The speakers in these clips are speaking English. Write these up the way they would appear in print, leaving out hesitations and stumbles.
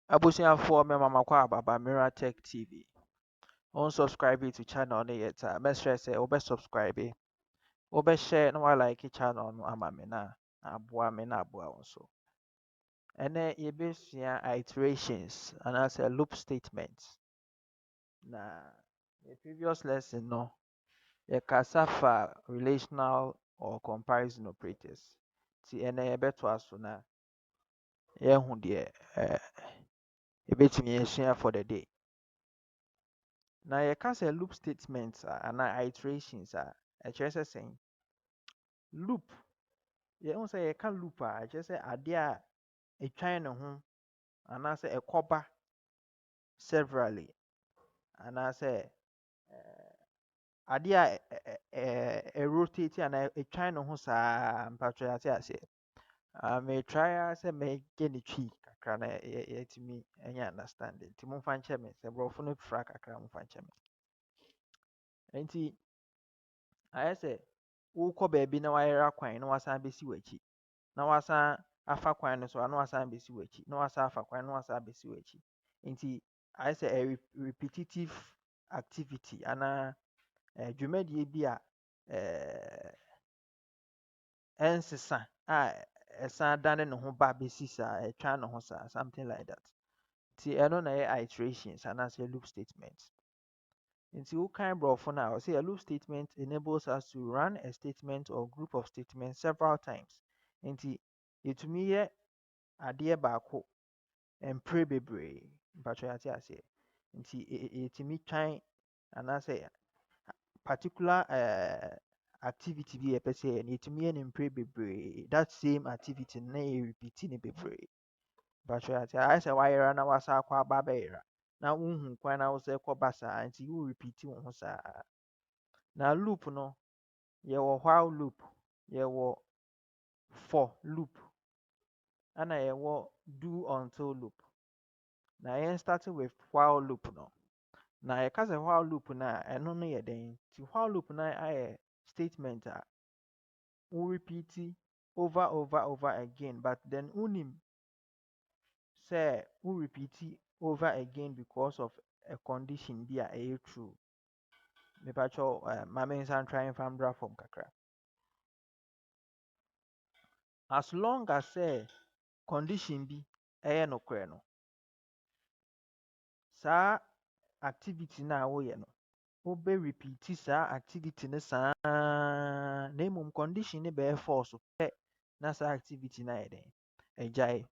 Abusiafo me mama kwa baba Mira Tech TV. On subscribe to channel no yet. Make sure say obe subscribe. Obe share no like channel no ama me na aboa me na aboa wo so. Ene yebesua iterations and as a loop statements. Na the previous lesson no ye kasa fa relational or comparison operators. Ti ene yebeto aso na ye hu de yebetumi yesua for the day. Na yɛka sɛ loop statements anaa iterations ɛkyerɛ sɛ sɛn loop yɛhu sɛ yɛka loop ɛkyerɛ sɛ adeɛ a ɛtwan ne ho anaasɛ ɛkɔba severally anaasɛ adeɛ a ɛrotate anaa ɛtwan ne ho saa mpatwɛ ate aseɛ. Metry ara sɛ mɛgye ne twi kakra na yɛtumi anya understanding nti momfa nkyɛ me sɛ borɔfo no fra kakra momfa nkyɛ me. Nti ayɛ sɛ wokɔ baabi na wayera kwan na wasan bɛsi w'akyi na wasan afa kwan no so na wasan bɛsi w'akyi na wasan afa kwan na wasan bɛsi w'akyi nti ayɛ sɛ repetitive activity anaa dwumadie bi a ɛnsesa a ɛsan dane ne ho ba bɛsi saa ɛtwa ne ho saa something like that nti ɛno na ɛyɛ iterations anaasɛ loop statement. Nti wokan borɔfo no a ɔsɛ a loop statement enables us to run a statement or group of statements several times. Nti yɛtumi yɛ adeɛ baako mpere bebree mpatwɛ ate aseɛ. Nti yɛtumi twan anaasɛ particular activity bi yɛpɛ sɛ yɛ no yɛtumi yɛ no mpere bebree. That same activity no na yɛ repeat ne bebree mpatwɛ ate ayɛ sɛ wayera na wasa akɔ aba abɛyera na wohu kwan na wo sɛ kɔba saa nti wo repeat wo ho saa. Na loop no yɛwɔ while loop, yɛwɔ for loop, ana yɛwɔ do until loop. Na yɛn start with while loop no. Na yɛka sɛ while loop no a ɛno no yɛ den. Nti while loop no ayɛ statement a wo repeat over again but then wonim sɛ wo repeat over again because of a condition bi a ɛyɛ true. Mepatwɛ ma me nsa try mfa mbra fam kakra. As long as condition bi ɛyɛ nokorɛ no, saa activity no a woyɛ no wobɛ repeat saa activity no saa na mmom condition no bɛyɛ false pɛ na saa activity no ayɛ den agyae.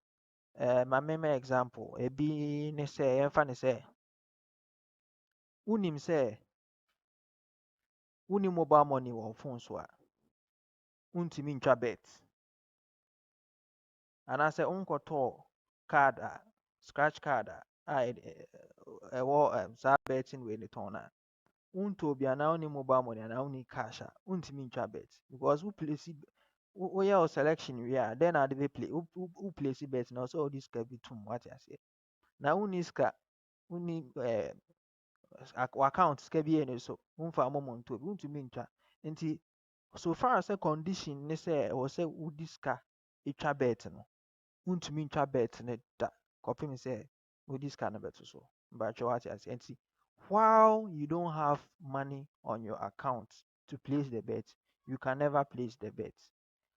Ma me example ebi ne sɛ yɛmfa ne sɛ wonim sɛ wonim mobile money wɔ phone so a wontumi ntwa bet anaasɛ wonkɔtɔɔ card a scratch card a ɛwɔ saa betting wei ne tɔn no a wontɔ bi anaa wonim mobile money anaa wonni cash a wontumi ntwa bet because wo place woyɛ wo selection wie a then na ade bɛplay wo place bet na ɔsɛ wode sika bi tom wate aseɛ na wonni sika wonni account sika bi yɛ ne so womfa mmɔmmɔ ntɔ bi wontumi ntwa nti so far sɛ condition ne sɛ ɛwɔ sɛ wodi sika ɛtwa bet no wontumi ntwa bet no da kɔpem sɛ wodi sika no bɛto so mbatwɛ wate aseɛ. Nti while you don't have money on your account to place the bet, you can never place the bet.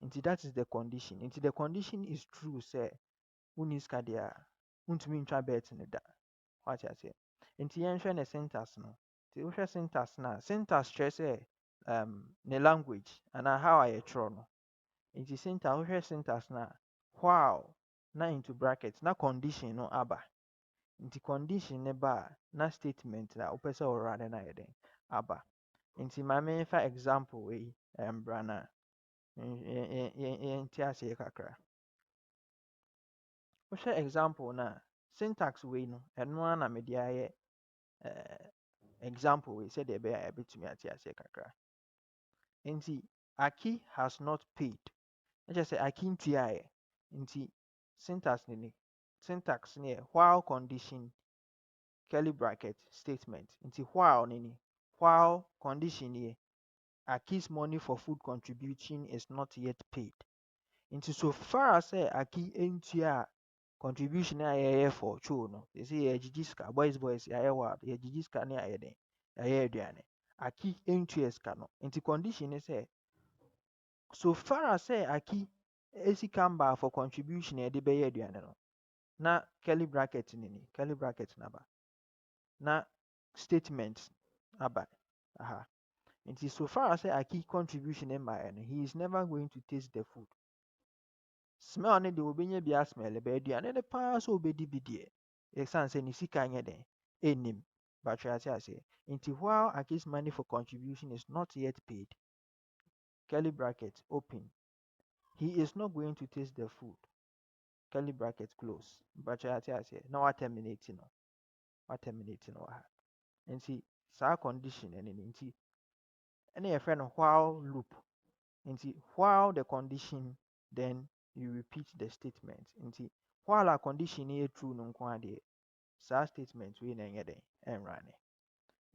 Nti that is the condition. Nti the condition is true sɛ wonni sika deɛ a wontumi ntwa bet no da wate aseɛ. Nti yɛnhwɛ ne syntax no. Nti wohwɛ syntax no a syntax kyerɛ sɛ ne language anaa how a yɛtwerɛ no. Nti syntax wohwɛ syntax no a while na into bracket na condition no aba. Nti condition ne ba a na statement a wopɛ sɛ ɔwura no ayɛ den aba. Nti ma memfa example wei mbra na yɛnte aseɛ kakra. Wohwɛ example no a syntax wei no ɛno ara na mede ayɛ example wei sɛdeɛ ɛbɛyɛ a yɛbɛtumi ate aseɛ kakra. Nti Aki has not paid. Ɛkyerɛ sɛ Aki ntie ayɛ. Nti syntax ne ni. Syntax ne yɛ while condition curly bracket statement. Nti while ne ni. While condition yɛ Aki's money for food contribution is not yet paid. Nti so far as Aki ntie a contribution a yɛyɛ for choo no sɛ yɛgyegye sika boys yɛayɛ wild yɛgyegye sika ne ayɛ den yɛayɛ aduane aki ntua sika no nti condition ne sɛ so far as sɛ aki sika mbaa for contribution a yɛde bɛyɛ aduane no na curly bracket ne ni curly bracket naba na statement aba aha nti so far as sɛ aki contribution mmaeɛ no he is never going to taste the food smell ne de obɛnya bi asmell bɛ aduane ne paa sɛ obɛdi bi deɛ ɛsiane sɛ ne sika nyɛ den ɛnnim batwe ase aseɛ nti while aki's money for contribution is not yet paid curly bracket open he is not going to taste the food curly bracket close batwe ase aseɛ na waterminate no wɔ ha nti saa condition ɛne ne nti ɛne yɛfrɛ no while loop nti while the condition then you repeat the statement nti while a condition no yɛ true no nko adeɛ saa statement wei na ɛnyɛ den ɛnrane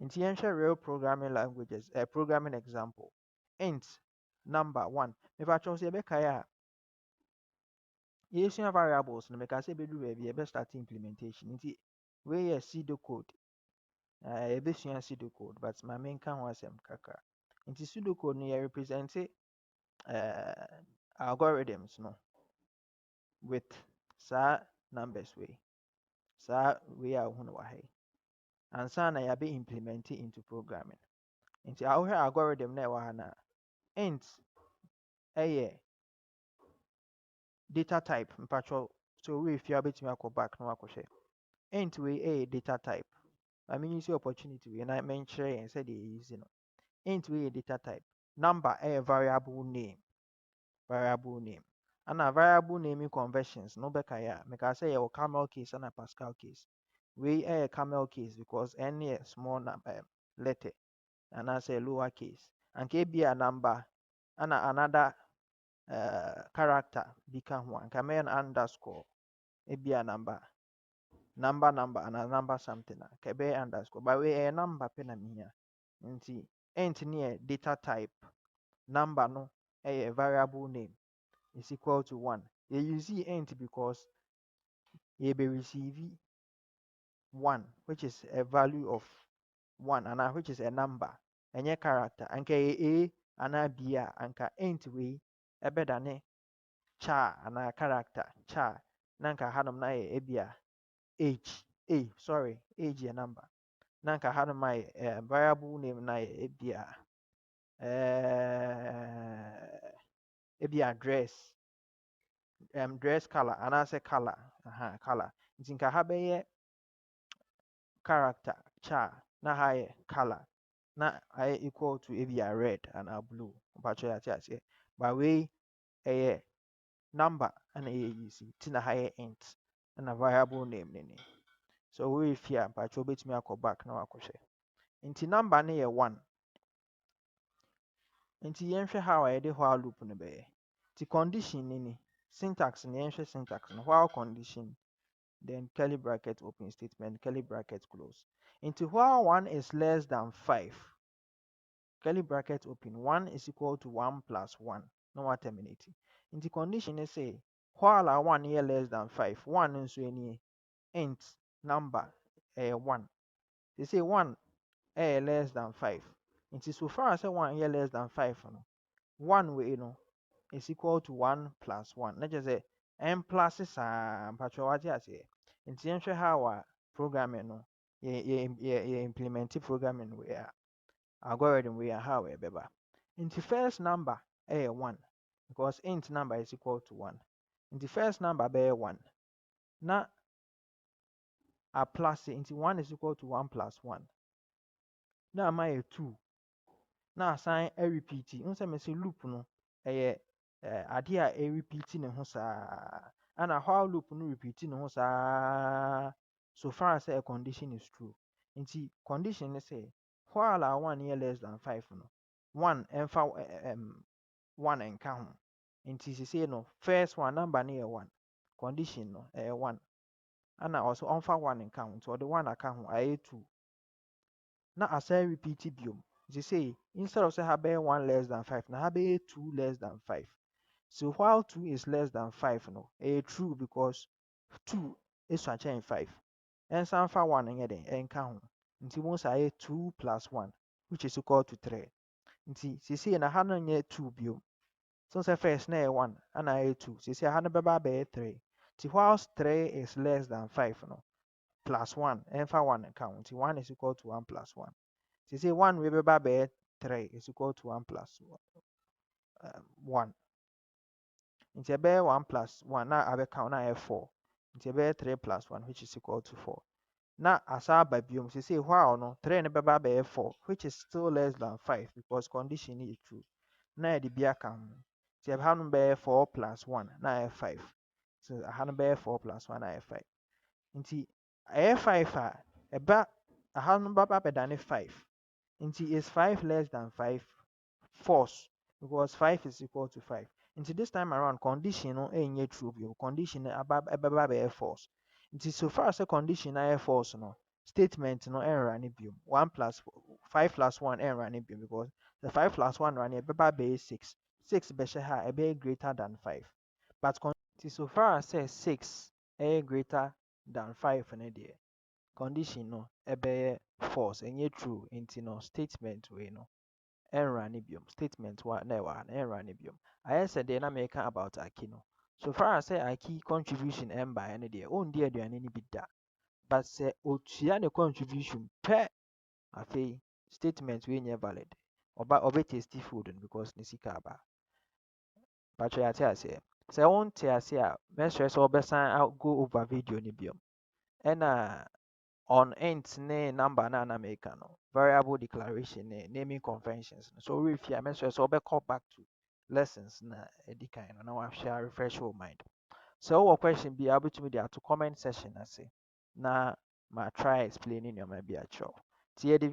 nti yɛnhwɛ real programming languages programming example int number 1 mepakyɛw sɛ yɛbɛkae a yɛsua variables no meka sɛ ɛbɛduru baabi yɛbɛstart implementation nti wei yɛ pseudocode yɛbɛsua pseudocode but ma menka ho asɛm kakra nti pseudocode no yɛrepresente algorithms no with saa numbers way saa way a wohu no wɔ ha yi ansa na yɛabɛ implement into programming nti wohwɛ algorithm na ɛwɔ ha no a int ɛyɛ data type mpatwɔ so wowɔ fie a wobɛtumi akɔ back na wakɔhwɛ int wei ɛyɛ data type I mean use opportunity wei na menkyerɛ yɛn sɛdeɛ yɛyisi no int wei yɛ data type number ɛyɛ variable name ana variable naming conversions no bɛkaeɛ a meka sɛ yɛwɔ camel case ana pascal case wei ɛyɛ camel case because n yɛ small letter anaasɛ lower case anka ebia number ana another character bi ka ho anka mɛyɛ no underscore ebia number ana number something a ka ɛbɛyɛ underscore but wei ɛyɛ number pɛ na mehia nti int ne yɛ data type number no ɛyɛ variable name is equal to 1 you use int because you be receive 1 which is a value of 1 and which is a number ɛnyɛ character anka a anaa b a anka int wei ɛbɛdane char anaa character char na anka hanom na yɛ ebia age age yɛ number na anka hanom ayɛ variable name na yɛ ebia ebia dress color anaasɛ color color nti nka ha bɛyɛ character char na ha yɛ color na ayɛ equal to ebia red anaa blue mpatwɛ yɛate aseɛ but wei ɛyɛ number ɛna ɛyɛ use nti na ha yɛ int ɛna variable name ne ni so wɔyɛ fie a mpatwɛ wobɛtumi akɔ back na wakɔhwɛ nti number ne yɛ 1 nti yɛnhwɛ how a yɛde while loop no bɛyɛ nti condition ne ni syntax no yɛnhwɛ syntax no while condition then curly bracket open statement curly bracket close into while 1 is less than 5 curly bracket open 1 is equal to 1 plus 1 no what terminate into condition is say while 1 is less than 5 1 nso any int number 1 they say 1 less than 5 into so far as 1 is less than 5 no 1 way no is equal to 1 plus 1 na just say n plus saa mpatwɛ wate aseɛ nti yɛnhwɛ how a programming no yɛ implement programming wei a algorithm wei a how ɛbɛba nti first number 1 because int number is equal to 1 nti first number bɛyɛ 1 na a plus nti 1 is equal to 1 plus 1 na ama yɛ 2 na asan repeat nso me say loop no ɛyɛ adeɛ a repeat ne ho saa ana while loop no repeat ne ho saa so far as a condition is true nti condition ne say while 1 is less than 5 no 1 ɛmfa 1 nka ho nti sese no first one number ne yɛ 1 condition no ɛyɛ 1 ana also ɔmfa 1 nka ho nti ɔde 1 aka ho ayɛ 2 na asan repeat biom nti say instead of say ha bɛyɛ 1 less than 5 na ha bɛyɛ 2 less than 5 so while 2 is less than 5 no ɛyɛ true because 2 ɛsua kyɛn 5 ɛnsan fa 1 nyɛ den ɛnka ho nti mo sa ayɛ 2 plus 1 which is equal to 3 nti seesei na ha no nyɛ 2 bio so sɛ first na ɛyɛ 1 ana ɛyɛ 2 seesei ha no bɛba abɛyɛ 3 nti whilst 3 is less than 5 no plus 1 ɛmfa 1 nka ho nti 1 is equal to 1 plus 1 seesei 1 wei bɛba abɛyɛ 3 is equal to 1 plus 1 nti ɛbɛyɛ 1 plus 1 na abɛka ho na ayɛ 4 nti ɛbɛyɛ 3 plus 1 which is equal to 4 na asa aba biom seesei while no 3 no bɛba abɛyɛ 4 which is still less than 5 because condition no yɛ true na yɛde bi aka ho nti ɛha no bɛyɛ 4 plus 1 na ayɛ 5 so aha no bɛyɛ 4 plus 1 na ayɛ 5 nti ɛyɛ 5 a ɛba aha no bɛba abɛdane 5 nti is 5 less than 5 false because 5 is equal to 5 nti this time around condition no ɛnyɛ true bio condition no ɛbɛba abɛyɛ false nti so far sɛ condition no ayɛ false no statement no ɛnrane bio 1 plus 5 plus 1 ɛnrane bio because the 5 plus 1 rane ɛbɛba abɛyɛ 6 6 bɛhyɛ ha a ɛbɛyɛ greater than 5 but nti so far sɛ 6 ɛyɛ greater than 5 no deɛ condition no ɛbɛyɛ false ɛnyɛ true nti no statement wei no ɛnrane biom statement wa na ɛwɔ ha no ɛnrane biom ayɛ sɛ deɛ na meka about aki no so far sɛ aki contribution ɛmbaeɛ no deɛ ɔndi aduane no bi da but sɛ otua ne contribution pɛ afei statement wei nyɛ valid ɔbɛ tasty food no because ne sika aba patro yɛate aseɛ sɛ wonte ase a mɛsrɛ sɛ wɔbɛsan go over video no biom ɛna on int ne number na na meka no variable declaration ne naming conventions no so worefie a mɛsrɛ sɛ wɔbɛkɔ back to lessons na ɛdi kan no na wahwɛ a refresh your mind sɛ wowɔ question bi a wobɛtumi de ato comment section ase na ma try explaining nneɛma bi akyerɛw nti yɛde